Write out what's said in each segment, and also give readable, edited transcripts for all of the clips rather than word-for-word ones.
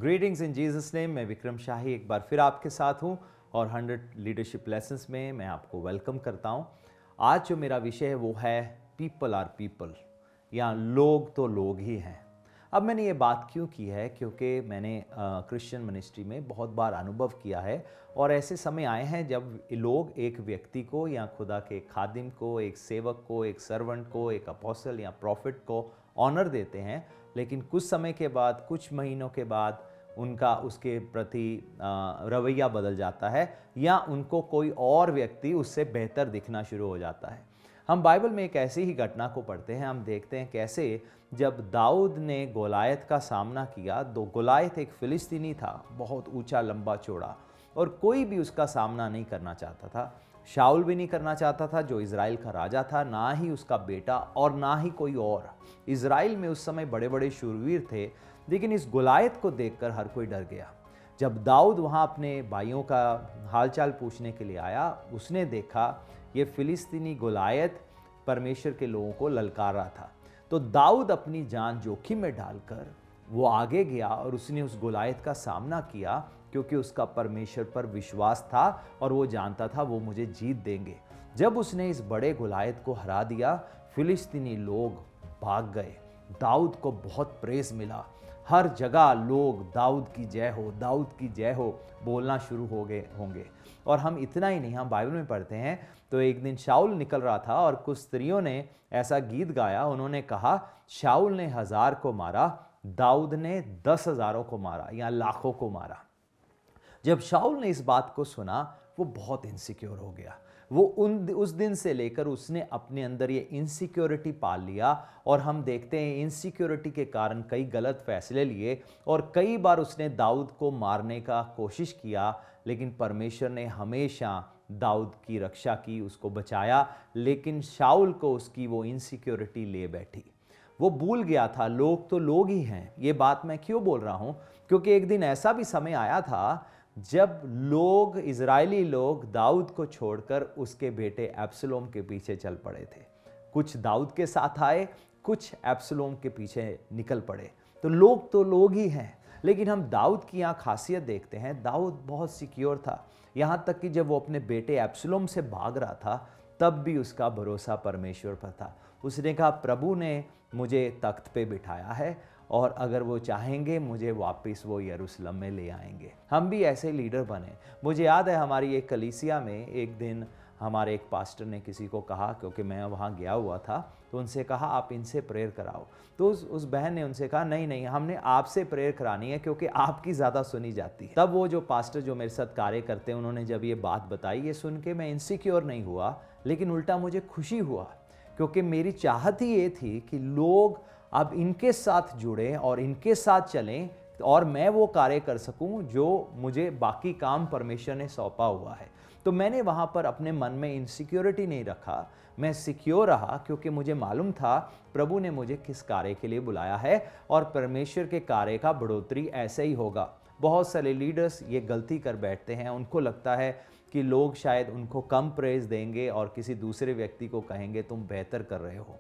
Greetings इन Jesus name. मैं विक्रम शाही एक बार फिर आपके साथ हूं और 100 लीडरशिप लेसन्स में मैं आपको वेलकम करता हूं। आज जो मेरा विषय है वो है पीपल आर पीपल, या लोग तो लोग ही हैं। अब मैंने ये बात क्यों की है, क्योंकि मैंने क्रिश्चियन मिनिस्ट्री में बहुत बार अनुभव किया है और ऐसे समय आए हैं जब लोग एक व्यक्ति को या खुदा के एक खादिम को, एक सेवक को, एक सर्वेंट को, एक अपोस्टल या प्रॉफिट को ऑनर देते हैं, लेकिन कुछ समय के बाद, कुछ महीनों के बाद उनका उसके प्रति रवैया बदल जाता है या उनको कोई और व्यक्ति उससे बेहतर दिखना शुरू हो जाता है। हम बाइबल में एक ऐसी ही घटना को पढ़ते हैं। हम देखते हैं कैसे जब दाऊद ने गोलायत का सामना किया। गोलायत एक फिलिस्तीनी था, बहुत ऊंचा, लंबा, चौड़ा, और कोई भी उसका सामना नहीं करना चाहता था। शाऊल भी नहीं करना चाहता था जो इज़राइल का राजा था, ना ही उसका बेटा और ना ही कोई और। इज़राइल में उस समय बड़े बड़े शूरवीर थे, लेकिन इस गोलायत को देखकर हर कोई डर गया। जब दाऊद वहाँ अपने भाइयों का हालचाल पूछने के लिए आया, उसने देखा ये फिलिस्तीनी गोलायत परमेश्वर के लोगों को ललकार रहा था। तो दाऊद अपनी जान जोखिम में डालकर वो आगे गया और उसने उस गोलायत का सामना किया, क्योंकि उसका परमेश्वर पर विश्वास था और वो जानता था वो मुझे जीत देंगे। जब उसने इस बड़े गोलायत को हरा दिया, फिलिस्तीनी लोग भाग गए। दाऊद को बहुत प्रेज मिला। हर जगह लोग दाऊद की जय हो, दाऊद की जय हो बोलना शुरू हो गए होंगे। और हम इतना ही नहीं, हम बाइबल में पढ़ते हैं तो एक दिन शाऊल निकल रहा था और कुछ स्त्रियों ने ऐसा गीत गाया। उन्होंने कहा, शाऊल ने 1000 को मारा, दाऊद ने 10,000 को मारा या लाखों को मारा। जब शाऊल ने इस बात को सुना, वो बहुत इनसिक्योर हो गया। वो उस दिन से लेकर उसने अपने अंदर ये इनसिक्योरिटी पाल लिया, और हम देखते हैं इनसिक्योरिटी के कारण कई गलत फैसले लिए और कई बार उसने दाऊद को मारने का कोशिश किया, लेकिन परमेश्वर ने हमेशा दाऊद की रक्षा की, उसको बचाया। लेकिन शाऊल को उसकी वो इनसिक्योरिटी ले बैठी। वो भूल गया था लोग तो लोग ही हैं। ये बात मैं क्यों बोल रहा हूँ, क्योंकि एक दिन ऐसा भी समय आया था जब लोग, इजरायली लोग, दाऊद को छोड़कर उसके बेटे अब्सलोम के पीछे चल पड़े थे। कुछ दाऊद के साथ आए, कुछ अब्सलोम के पीछे निकल पड़े। तो लोग ही हैं। लेकिन हम दाऊद की यहाँ खासियत देखते हैं। दाऊद बहुत सिक्योर था, यहाँ तक कि जब वो अपने बेटे अब्सलोम से भाग रहा था, तब भी उसका भरोसा परमेश्वर पर था। उसने कहा, प्रभु ने मुझे तख्त पे बिठाया है और अगर वो चाहेंगे मुझे वापस वो यरूशलेम में ले आएंगे। हम भी ऐसे लीडर बने। मुझे याद है हमारी एक कलीसिया में एक दिन हमारे एक पास्टर ने किसी को कहा, क्योंकि मैं वहाँ गया हुआ था, तो उनसे कहा आप इनसे प्रेयर कराओ। तो उस बहन ने उनसे कहा, नहीं नहीं, हमने आपसे प्रेयर करानी है क्योंकि आपकी ज़्यादा सुनी जाती है। तब वो जो पास्टर जो मेरे साथ कार्य करते हैं, उन्होंने जब ये बात बताई, ये सुन के मैं इनसिक्योर नहीं हुआ, लेकिन उल्टा मुझे खुशी हुआ, क्योंकि मेरी चाहत ही ये थी कि लोग अब इनके साथ जुड़ें और इनके साथ चलें और मैं वो कार्य कर सकूं जो मुझे बाकी काम परमेश्वर ने सौंपा हुआ है। तो मैंने वहाँ पर अपने मन में इनसिक्योरिटी नहीं रखा, मैं सिक्योर रहा, क्योंकि मुझे मालूम था प्रभु ने मुझे किस कार्य के लिए बुलाया है और परमेश्वर के कार्य का बढ़ोतरी ऐसे ही होगा। बहुत सारे लीडर्स ये गलती कर बैठते हैं। उनको लगता है कि लोग शायद उनको कम प्रेज देंगे और किसी दूसरे व्यक्ति को कहेंगे तुम बेहतर कर रहे हो।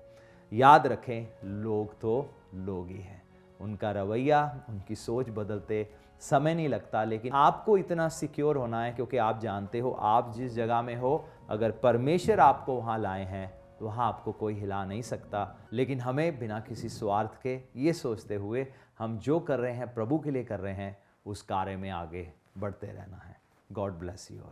याद रखें, लोग तो लोग ही हैं। उनका रवैया, उनकी सोच बदलते समय नहीं लगता, लेकिन आपको इतना सिक्योर होना है, क्योंकि आप जानते हो आप जिस जगह में हो, अगर परमेश्वर आपको वहाँ लाए हैं तो वहाँ आपको कोई हिला नहीं सकता। लेकिन हमें बिना किसी स्वार्थ के ये सोचते हुए हम जो कर रहे हैं प्रभु के लिए कर रहे हैं, उस कार्य में आगे बढ़ते रहना है। God bless you all.